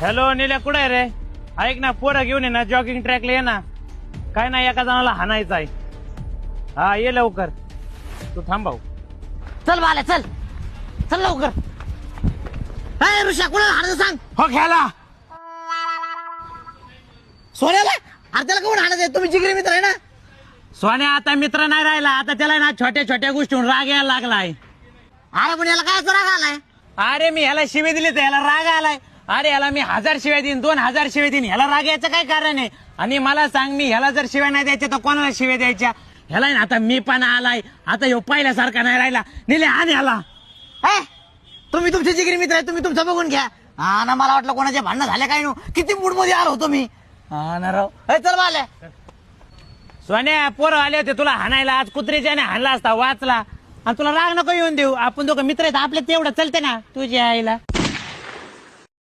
Hello निल्या कुठे आहे रे? ऐक ना, पोरं घेऊन ये ना, जॉगिंग ट्रॅकला ये ना. काय नाही, एका जणाला हाणायचं आहे. हा ये लवकर, तू थांब भाऊ. चल बाले चल चल लवकर. अरे ऋषा कुणाला हाणायचं सांग. हो घ्याला सोन्याला. अरे त्याला कोण हाणायचं? तुम्ही जिगरी मित्र आहे ना. सोन्या आता मित्र नाही राहिला, आता त्याला ना छोट्या छोट्या गोष्टीहून राग यायला लागलाय. अरे पण याला काय राग आलाय? अरे मी ह्याला शिवे दिली तर ह्याला राग आलाय. अरे ह्याला मी 1000 शिव्या देईन, 2000 शिव्या देईन, ह्याला राग यायचं काय कारण आहे? आणि मला सांग, मी ह्याला जर शिव्या नाही द्यायच्या तर कोणाला शिव्या द्यायच्या? ह्याला ना आता मी पण आलाय, आता ह्यो पहिल्यासारखा नाही राहिला. निले आण ह्याला. तुम्ही तुमचे जिगरी मित्र आहे, तुम्ही तुमचं बघून घ्या. हा ना, मला वाटलं कोणाचे भांडणं झाले काय नो. किती मूड मध्ये आलो होतो मी. हा ना राव. चल बाले. सोन्या पोरं आले होते तुला हाणायला, आज कुत्रीच्याने हाणला असता वाचला. आणि तुला राग नको येऊन देऊ, आपण दोघं मित्र आहेत, आपल्या तेवढं चलते ना तुझ्या आईला.